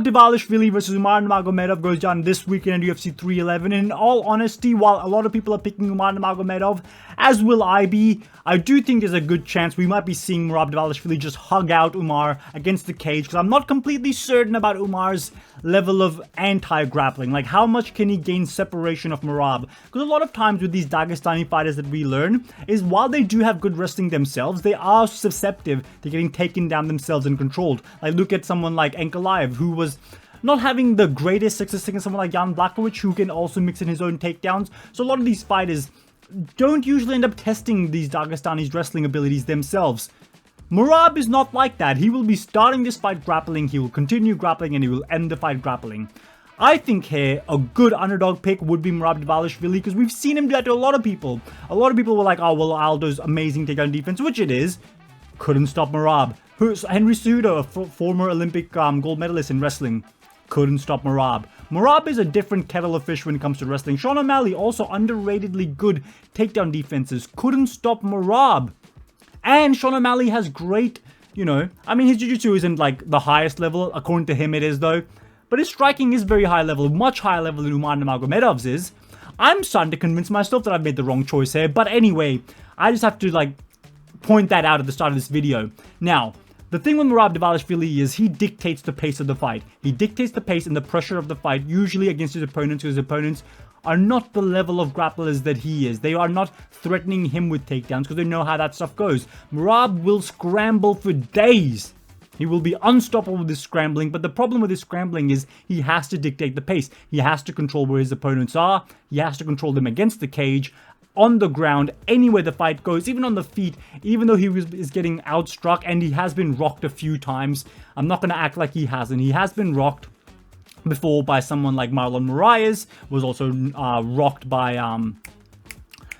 Merab Dvalishvili versus Umar Nurmagomedov goes down this weekend at UFC 311. And in all honesty, while a lot of people are picking Umar Nurmagomedov, as will I be, I do think there's a good chance we might be seeing Merab Dvalishvili just hug out Umar against the cage, because I'm not completely certain about Umar's level of anti-grappling. Like, how much can he gain separation of Merab? Because a lot of times with these Dagestani fighters that we learn is while they do have good wrestling themselves, they are susceptible to getting taken down themselves and controlled. Like, look at someone like Ankalaev, who was not having the greatest success against someone like Jan Blachowicz, who can also mix in his own takedowns. So a lot of these fighters don't usually end up testing these Dagestani's wrestling abilities themselves. Merab is not like that. He will be starting this fight grappling, he will continue grappling, and he will end the fight grappling. I think here, a good underdog pick would be Merab Dvalishvili, because we've seen him do that to a lot of people. A lot of people were like, oh, well, Aldo's amazing takedown defense, which it is. Couldn't stop Merab. Henry Cejudo, a former Olympic gold medalist in wrestling, couldn't stop Merab. Merab is a different kettle of fish when it comes to wrestling. Sean O'Malley, also underratedly good takedown defenses, couldn't stop Merab. And Sean O'Malley has great, I mean, his jiu-jitsu isn't like the highest level. According to him, it is though. But his striking is very high level, much higher level than Umar Nurmagomedov's is. I'm starting to convince myself that I've made the wrong choice here. But anyway, I just have to point that out at the start of this video. Now, the thing with Merab Dvalishvili is he dictates the pace of the fight. He dictates the pace and the pressure of the fight, usually against his opponents, because his opponents are not the level of grapplers that he is. They are not threatening him with takedowns because they know how that stuff goes. Merab will scramble for days. He will be unstoppable with his scrambling, but the problem with his scrambling is he has to dictate the pace. He has to control where his opponents are. He has to control them against the cage, on the ground, anywhere the fight goes, even on the feet, even though is getting outstruck, and he has been rocked a few times. I'm not going to act like he hasn't. He has been rocked before by someone like Marlon Moraes, was also rocked by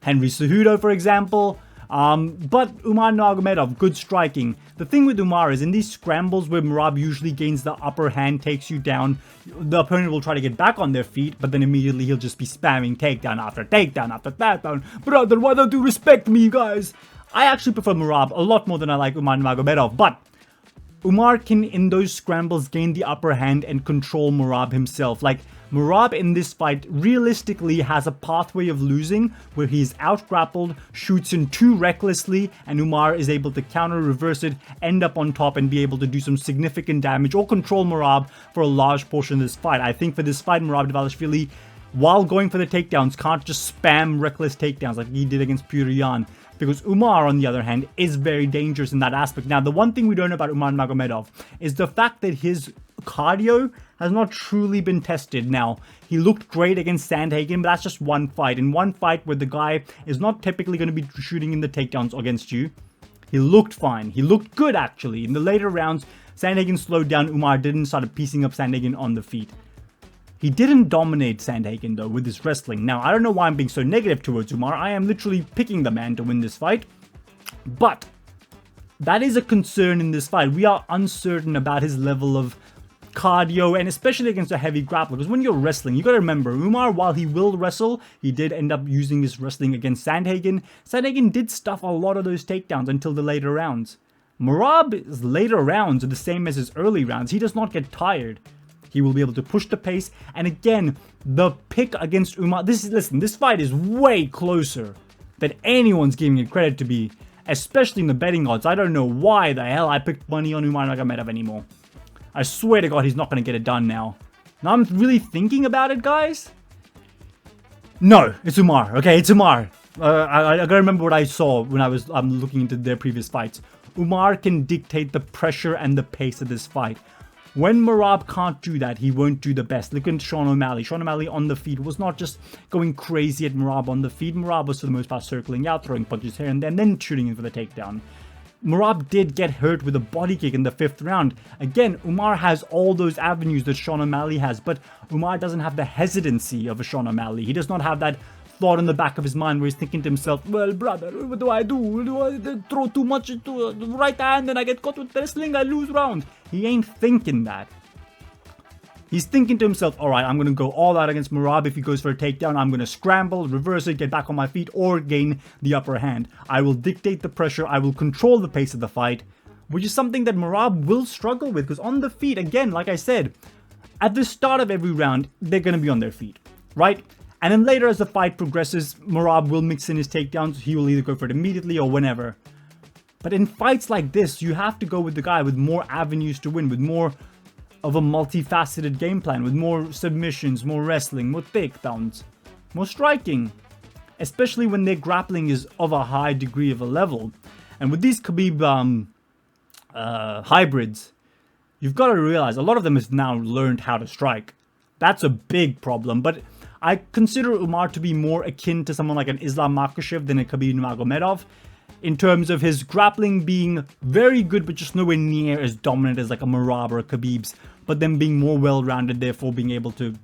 Henry Cejudo, for example. But Umar Nurmagomedov, good striking. The thing with Umar is in these scrambles where Merab usually gains the upper hand, takes you down, the opponent will try to get back on their feet, but then immediately he'll just be spamming takedown after takedown after takedown. Brother, why don't you respect me, guys? I actually prefer Merab a lot more than I like Umar Nurmagomedov, but Umar can, in those scrambles, gain the upper hand and control Merab himself. Like, Merab in this fight realistically has a pathway of losing where he's out-grappled, shoots in too recklessly, and Umar is able to counter, reverse it, end up on top, and be able to do some significant damage or control Merab for a large portion of this fight. I think for this fight, Merab Dvalishvili, while going for the takedowns, can't just spam reckless takedowns like he did against Petr Yan. Because Umar, on the other hand, is very dangerous in that aspect. Now, the one thing we don't know about Umar Nurmagomedov is the fact that his cardio has not truly been tested. Now, he looked great against Sandhagen, but that's just one fight. In one fight where the guy is not typically going to be shooting in the takedowns against you, he looked fine. He looked good, actually. In the later rounds, Sandhagen slowed down. Umar didn't start piecing up Sandhagen on the feet. He didn't dominate Sandhagen, though, with his wrestling. Now, I don't know why I'm being so negative towards Umar. I am literally picking the man to win this fight. But that is a concern in this fight. We are uncertain about his level of cardio, and especially against a heavy grappler. Because when you're wrestling, you got to remember, Umar, while he will wrestle, he did end up using his wrestling against Sandhagen. Sandhagen did stuff a lot of those takedowns until the later rounds. Merab's later rounds are the same as his early rounds. He does not get tired. He will be able to push the pace. And again, the pick against Umar... This fight is way closer than anyone's giving it credit to be. Especially in the betting odds. I don't know why the hell I picked money on Umar Nurmagomedov anymore. I swear to God, he's not going to get it done now. Now I'm really thinking about it, guys. No, it's Umar. Okay, it's Umar. I gotta remember what I saw when I was looking into their previous fights. Umar can dictate the pressure and the pace of this fight. When Merab can't do that, he won't do the best. Look at Sean O'Malley. Sean O'Malley on the feet was not just going crazy at Merab on the feet. Merab was for the most part circling out, throwing punches here and there, and then shooting in for the takedown. Merab did get hurt with a body kick in the 5th round. Again, Umar has all those avenues that Sean O'Malley has, but Umar doesn't have the hesitancy of a Sean O'Malley. He does not have that thought in the back of his mind where he's thinking to himself, well, brother, what do I do? Do I throw too much into the right hand and I get caught with wrestling, I lose rounds? He ain't thinking that. He's thinking to himself, alright, I'm going to go all out against Merab. If he goes for a takedown, I'm going to scramble, reverse it, get back on my feet, or gain the upper hand. I will dictate the pressure, I will control the pace of the fight, which is something that Merab will struggle with, because on the feet, again, like I said, at the start of every round, they're going to be on their feet, right? And then later as the fight progresses, Merab will mix in his takedowns. He will either go for it immediately or whenever. But in fights like this, you have to go with the guy with more avenues to win, with more of a multifaceted game plan, with more submissions, more wrestling, more takedowns, more striking. Especially when their grappling is of a high degree of a level. And with these Khabib hybrids, you've got to realize a lot of them has now learned how to strike. That's a big problem. But I consider Umar to be more akin to someone like an Islam Makhachev than a Khabib Nurmagomedov, in terms of his grappling being very good, but just nowhere near as dominant as like a Merab or a Khabib's, but them being more well-rounded, therefore being able to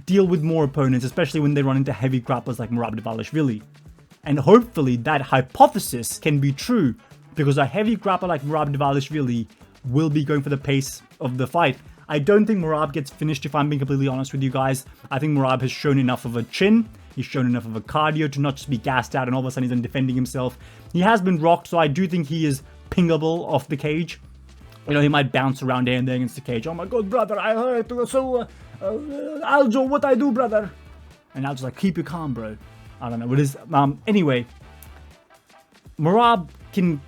deal with more opponents, especially when they run into heavy grapplers like Merab Dvalishvili. And hopefully that hypothesis can be true, because a heavy grappler like Merab Dvalishvili will be going for the pace of the fight. I don't think Merab gets finished, if I'm being completely honest with you guys. I think Merab has shown enough of a chin, he's shown enough of a cardio to not just be gassed out and all of a sudden he's defending himself. He has been rocked, so I do think he is pingable off the cage. You know, he might bounce around here and there against the cage. Oh my god, brother, I hurt. So, Aljo, what I do, brother? And Aljo's like, keep you calm, bro. I don't know what is. Anyway, Merab can.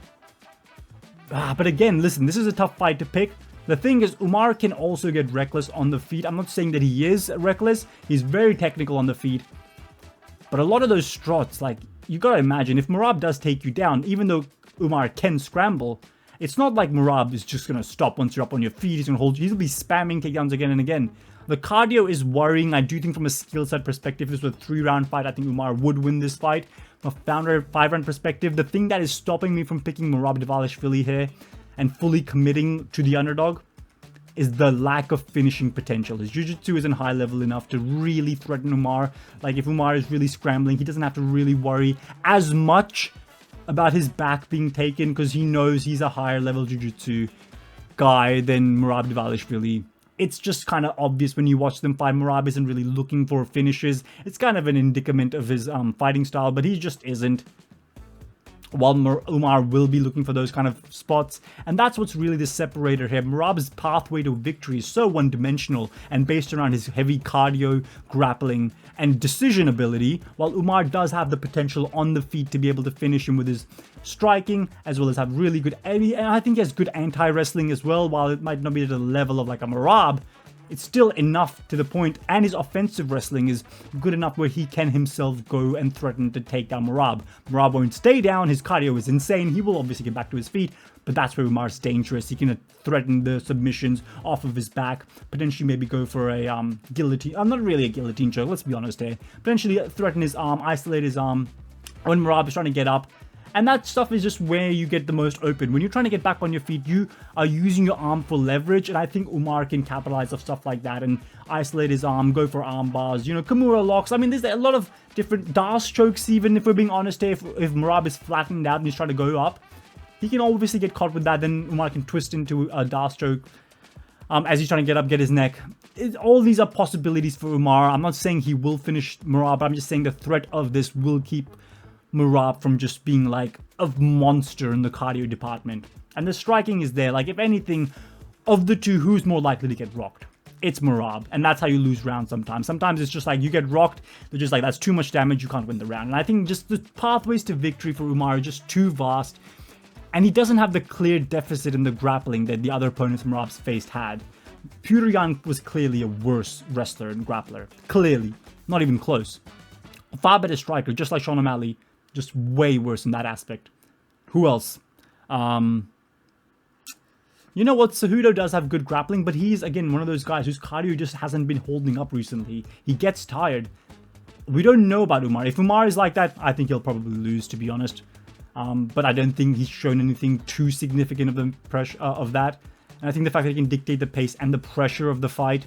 But again, listen, this is a tough fight to pick. The thing is, Umar can also get reckless on the feet. I'm not saying that he is reckless. He's very technical on the feet. But a lot of those struts, like, you gotta imagine, if Merab does take you down, even though Umar can scramble, it's not like Merab is just gonna stop once you're up on your feet. He's gonna hold you. He'll be spamming takedowns again and again. The cardio is worrying. I do think from a skill set perspective, if this was a 3-round fight, I think Umar would win this fight. From a 5-round perspective, the thing that is stopping me from picking Merab Dvalishvili here and fully committing to the underdog is the lack of finishing potential. His jiu-jitsu isn't high level enough to really threaten Umar. Like, if Umar is really scrambling, he doesn't have to really worry as much about his back being taken, because he knows he's a higher level jiu-jitsu guy than Merab Dvalishvili. It's just kind of obvious when you watch them fight. Merab isn't really looking for finishes. It's kind of an indicament of his fighting style, but he just isn't. While Umar will be looking for those kind of spots. And that's what's really the separator here. Merab's pathway to victory is so one-dimensional and based around his heavy cardio, grappling, and decision ability, while Umar does have the potential on the feet to be able to finish him with his striking, as well as have really good... And I think he has good anti-wrestling as well. While it might not be at the level of like a Merab, it's still enough to the point, and his offensive wrestling is good enough where he can himself go and threaten to take down Merab. Merab won't stay down, his cardio is insane, he will obviously get back to his feet, but that's where Umar's dangerous. He can threaten the submissions off of his back, potentially maybe go for a guillotine, not really a guillotine choke, let's be honest here, potentially threaten his arm, isolate his arm when Merab is trying to get up. And that stuff is just where you get the most open. When you're trying to get back on your feet, you are using your arm for leverage. And I think Umar can capitalize off stuff like that and isolate his arm, go for arm bars, you know, Kimura locks. I mean, there's a lot of different Das chokes, even if we're being honest here. If Merab is flattened out and he's trying to go up, he can obviously get caught with that. Then Umar can twist into a Das choke as he's trying to get up, get his neck. All these are possibilities for Umar. I'm not saying he will finish Merab, but I'm just saying the threat of this will keep Merab from just being like a monster in the cardio department. And the striking is there. Like, if anything, of the two, who's more likely to get rocked? It's Merab. And that's how you lose rounds sometimes. Sometimes it's just like you get rocked, they're just like, that's too much damage, you can't win the round. And I think just the pathways to victory for Umar are just too vast. And he doesn't have the clear deficit in the grappling that the other opponents Merab's faced had. Petr Yan was clearly a worse wrestler and grappler. Clearly. Not even close. A far better striker, just like Sean O'Malley. Just way worse in that aspect. Who else? You know what? Cejudo does have good grappling, but he's, again, one of those guys whose cardio just hasn't been holding up recently. He gets tired. We don't know about Umar. If Umar is like that, I think he'll probably lose, to be honest. But I don't think he's shown anything too significant of the pressure of that. And I think the fact that he can dictate the pace and the pressure of the fight,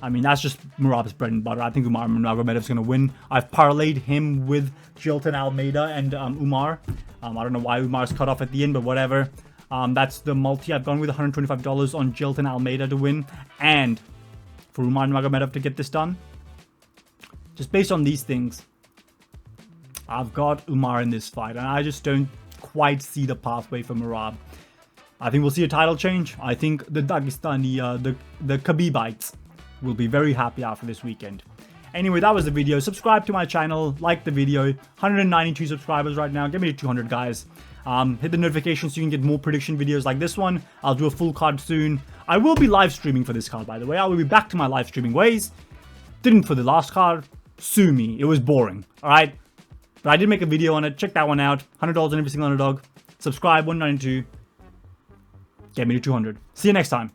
I mean, that's just Merab's bread and butter. I think Umar Nurmagomedov's going to win. I've parlayed him with Jilton Almeida and Umar. I don't know why Umar's cut off at the end, but whatever. That's the multi. I've gone with $125 on Jilton Almeida to win. And for Umar Nurmagomedov to get this done, just based on these things, I've got Umar in this fight. And I just don't quite see the pathway for Merab. I think we'll see a title change. I think the Dagestani, the Khabibites will be very happy after this weekend. Anyway, that was the video. Subscribe to my channel, like the video. 192 subscribers right now. Get me to 200, guys. Hit the notifications so you can get more prediction videos like this one. I'll do a full card soon. I will be live streaming for this card, by the way. I will be back to my live streaming ways. Didn't for the last card. Sue me. It was boring. Alright? But I did make a video on it. Check that one out. $100 on every single underdog. Subscribe, 192. Get me to 200. See you next time.